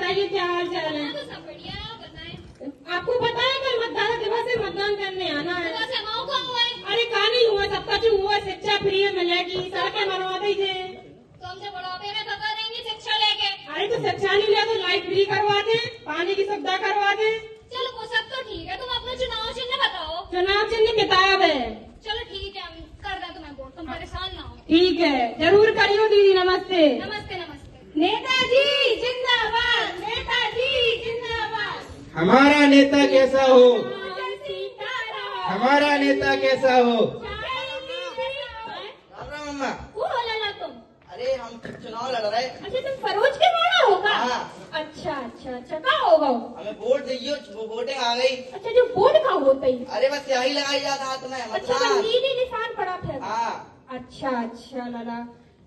बताइए क्या हाल चाल है? तो सब बढ़िया है, आप बताएं। आपको पता है कल मतदान दिवस है, मतदान करने आना है। सुबह से माओ का हुआ है। अरे कहा नहीं हुआ, सबका जो हुआ शिक्षा फ्री मिलेगी, सड़कें बनवा दीजिए। तो हमसे बुढ़ापे में कब करेंगे शिक्षा लेके? अरे तो शिक्षा नहीं लिया तो लाइट फ्री करवा दे, पानी की सुविधा करवा दे। चलो वो सब तो ठीक है, तुम अपना चुनाव चिन्ह बताओ। चुनाव चिन्ह किताब है। चलो ठीक है, हम कर दें तुम्हें वोट, तुम परेशान ना हो। ठीक है, जरूर करियो दीदी। नमस्ते। नमस्ते नमस्ते। नेताजी जिंदाबाद, नेताजी जिंदाबाद। हमारा नेता कैसा हो, जय सीताराम। हमारा नेता कैसा हो। राम राम अम्मा। वो बोला ना तुम? अरे हम चुनाव लड़ रहे। अच्छा तुम फरोज के बोला होगा? हाँ। अच्छा अच्छा अच्छा, कहाँ होगा? हमें वोट दियो, वो वोटिंग आ गई। अच्छा जो बोर्ड का होता ही। अरे बस यही लगाई जाता हाथ में अच्छा तो मतदान। नीली निशान पड़ा था। हाँ। अच्छा अच्छा लाला,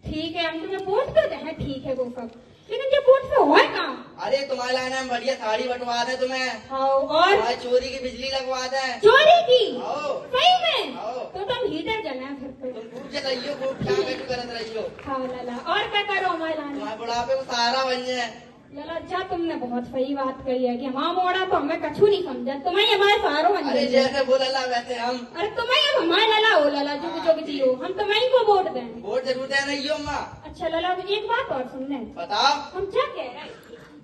ठीक है, हम तुम्हें वोट तो दें, ठीक है वो सब, लेकिन जो वोट से हो काम। अरे तुम्हारे लाइन में बढ़िया साड़ी बंटवा दे तुम्हें। हाँ, और तुम्हारी चोरी की बिजली लगवा दे। चोरी की? आओ। सही में? आओ। तो तुम हीटर जलाए घर पे। तुम खूब चलाइयो, खूब क्या कैसे करत रहियो। हाँ लाला, और क्या करो हमारे लाने? तुम्हारे बुढ़ापे को सहारा बन जाए। लाला अच्छा तुमने बहुत सही बात कही है कि हम मोड़ा तो हमें कछू नहीं समझा, तुम्हें हमारे सहारो बन अरे जाइए। जैसे बोला वैसे हम। अरे तुम्हें अब हमारे लाला हो लाला, जुग जुग जियो, हम तुम्हें को वोट दें। वोट जरूर दे रही हो अम्मा। अच्छा लाला एक बात और सुनने, बताओ। हम क्या कह रहे हैं,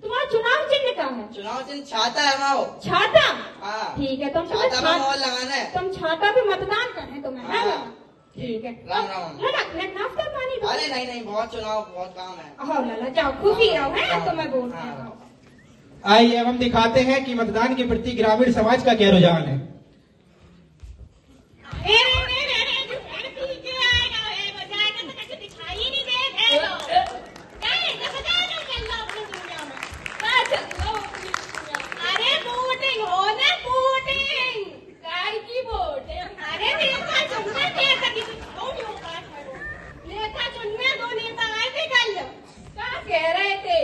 तुम्हारा चुनाव चिन्ह क्या है? चुनाव चिन्ह छाता है माओ। छाता? हाँ। ठीक है, तुम छाता में मोहर लगाना है। तुम छाता पे मतदान करने तुम्हें है हाँ। लाला? ठीक है। राम राम। लाला नाश्ता पानी दो। अरे नहीं नहीं, बहुत चुनाव बहुत काम है। हाँ लाला जाओ, खुशी रहो है, हाँ। तुम्हें वोट हाँ। दें। आइए अब हम दिखाते हैं कि मतदान के प्रति ग्रामीण समाज का क्या रुझान है। कह रहे थे,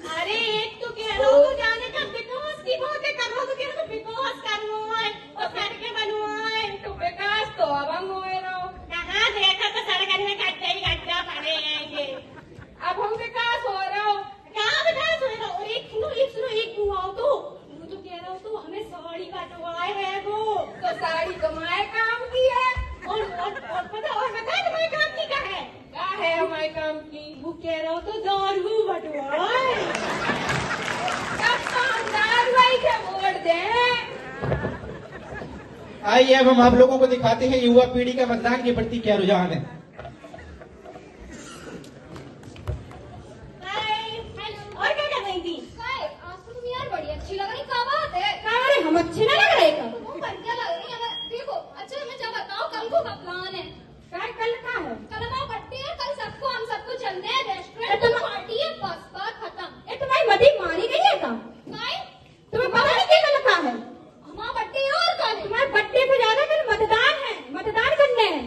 अरे एक तो कह रहा हूँ जाने का विकास की बातें कर रहा हूँ, तो कह रहा हूँ विकास करवाए और सड़कें बनवाए, तो विकास तो अब हम हो रहा हूँ। कहाँ देखा तो सड़क में गड्ढे ही गड्ढा पड़े हैं ये। अब हम विकास हो रहा हूँ, कहाँ विकास हो रहा हूँ? एक बुआओ तो वो तो कह रहा हूँ तो हमें साड़ी कटवाए है वो, तो साड़ी तुम्हारे काम की है और पता और बता तुम्हारे काम की क्या है? क्या है हमारे काम की? वो कह रहा हूँ तो दारू बटवाए। दारू के वोट दें। आइए अब हम आप लोगों को दिखाते हैं युवा पीढ़ी का मतदान के प्रति क्या रुझान है। और क्या कर रही थी? आज तो तुम यार बड़ी अच्छी लग रही, क्या बात है? अरे हम अच्छे ना लग रहे कब? तुम बढ़िया लग रही है। देखो अच्छा हमें जब बताओ कल को कब प्लान है? कल का है? कल हमारा बर्थडे है, कल हम सबको चलते हैं अरे रेस्टोरेंट तुम- पार्टी है, बस बात खत्म। ये तुम्हारी मदी मारी गई है का? काय? तुम्हें पता नहीं क्या कल का है? हमारा बर्थडे है और कल है। तुम्हारे बर्थडे पे ज्यादा कल मतदान है, मतदान करने हैं।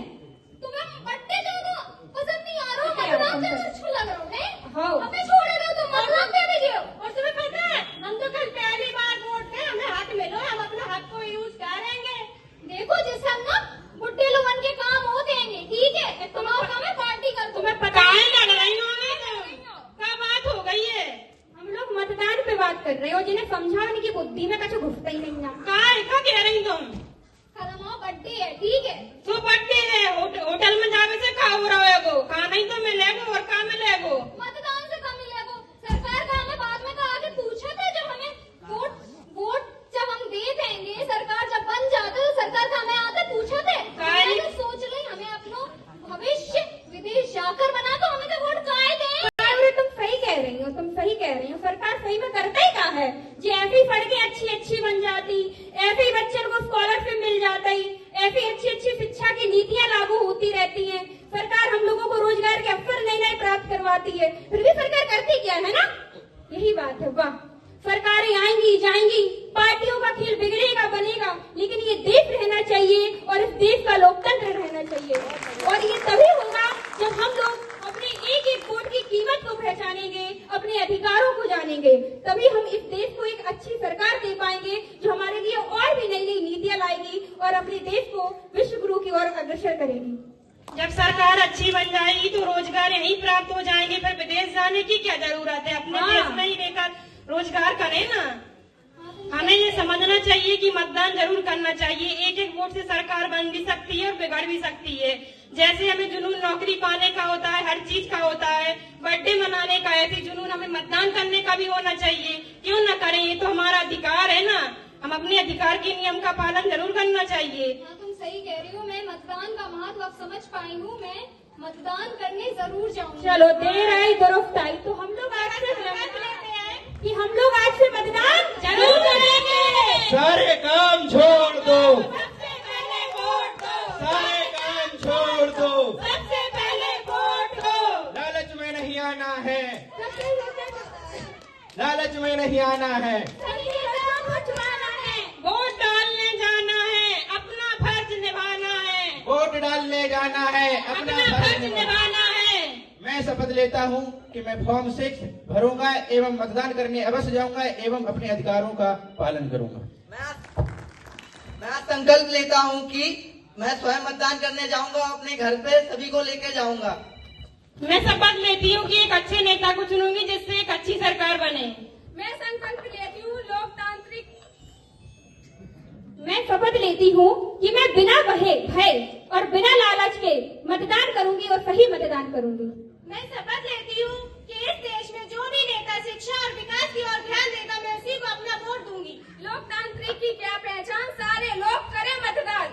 तुम्हें बर्थडे ज्यादा पसंद नहीं आ रहा, मतदान ज्यादा अच्छा लग रहा है। हाँ। हमें छोड़ रहे हो तो मतदान दे दीजिए। और तुम्हें पता है हम तो कल पहली बार वोट दें, हमें हक मिलो, हम अपने हक को यूज करेंगे। देखो जिससे हम ना बुढ़े लोगन के काम हो देंगे, ठीक है? तुम्हारा काम है पार्टी कर। तुम्हें पता है लग रही हो क्या बात हो गई है? हम लोग मतदान पे बात कर रहे हो, जिन्हें समझाने की बुद्धि में कुछ घुसता ही नहीं है। क्या कह रही तुम? कल हमारा बर्थडे है, ठीक है? तो बर्थडे है, होटल में जाने से खा हो रहा है, खाना ही तो मिलेगा और क्या मिलेगा? मतदान से कम मिलेगा। सरकार का हमें बाद में कहा के पूछा था, जब हमें वोट जब हम दे देंगे, सरकार जब बन जाते तो सरकार का हमें आते पूछा थे। काहे? हमने तो सोच रही हमें अपना भविष्य विदेश जाकर बना, तो हमें तो वोट काहे दें? अरे तुम सही कह रही हो, तुम सही कह रही हो। सरकार सही में करता ही क्या है? जो ऐसी सड़कें अच्छी अच्छी बन जाती, ऐसे ही बच्चों को स्कॉलरशिप मिल जाता ही, ऐसी अच्छी अच्छी शिक्षा की नीतियां लागू होती रहती हैं। सरकार हम लोगों को रोजगार के अवसर नए नए प्राप्त करवाती है, फिर भी सरकार करती क्या है ना? यही बात है। वाह, सरकारें आएंगी जाएंगी, पार्टियों का खेल बिगड़ेगा बनेगा, लेकिन ये देश रहना चाहिए और इस देश का लोकतंत्र रहना चाहिए। और ये तभी होगा जब हम लोग अपने एक एक वोट की कीमत को पहचानेंगे, अपने अधिकारों को जानेंगे, तभी हम इस देश को एक अच्छी सरकार दे पाएंगे जो हमारे लिए और भी नई नई नीतियां लाएगी और अपने देश को विश्व गुरु की ओर अग्रसर करेगी। जब सरकार अच्छी बन जाएगी तो रोजगार यहीं प्राप्त हो जाएंगे, फिर विदेश जाने की क्या जरूरत है? अपने देश में ही लेकर रोजगार बने ना। हमें ये समझना चाहिए कि मतदान जरूर करना चाहिए। एक एक वोट से सरकार बन भी सकती है और बिगड़ भी सकती है। जैसे हमें जुनून नौकरी पाने का होता है, हर चीज का होता है, बर्थडे मनाने का, ऐसे जुनून हमें मतदान करने का भी होना चाहिए। क्यों ना करें, ये तो हमारा अधिकार है ना। हम अपने अधिकार के नियम का पालन जरूर करना चाहिए। हाँ, तुम सही कह रही हो। मैं मतदान का महत्व अब समझ पाई हूँ। मैं मतदान करने जरूर जाऊंगी। चलो, देर आई दुरुस्त आई। तो हम लोग आज से शपथ लेते हैं कि हम लोग आज से मतदान जरूर करेंगे। सारे काम छोड़ दो, सबसे पहले वोट दो, सारे काम छोड़ दो, सबसे पहले वोट दो। लालच में नहीं आना है, सबसे लालच में नहीं आना है। सही राह को चुराना है। वोट डालने जाना है, अपना फर्ज निभाना है, वोट डालने जाना है, अपना फर्ज निभाना। निभाना है। मैं शपथ लेता हूँ कि मैं फॉर्म 6 भरूंगा एवं मतदान करने अवश्य जाऊंगा एवं अपने अधिकारों का पालन करूंगा। मैं संकल्प लेता हूँ कि मैं स्वयं मतदान करने जाऊंगा, अपने घर पे सभी को लेके जाऊंगा। मैं शपथ लेती हूँ कि एक अच्छे नेता को चुनूंगी जिससे एक अच्छी सरकार बने। मैं संकल्प लेती हूँ लोकतांत्रिक। मैं शपथ लेती हूँ कि मैं बिना भय और बिना लालच के मतदान करूंगी और सही मतदान करूंगी। मैं शपथ लेती हूँ कि इस देश में जो भी नेता शिक्षा और विकास की ओर ध्यान देगा, मैं उसी को अपना वोट दूंगी। लोकतांत्रिक की क्या पहचान, सारे लोग करें मतदान।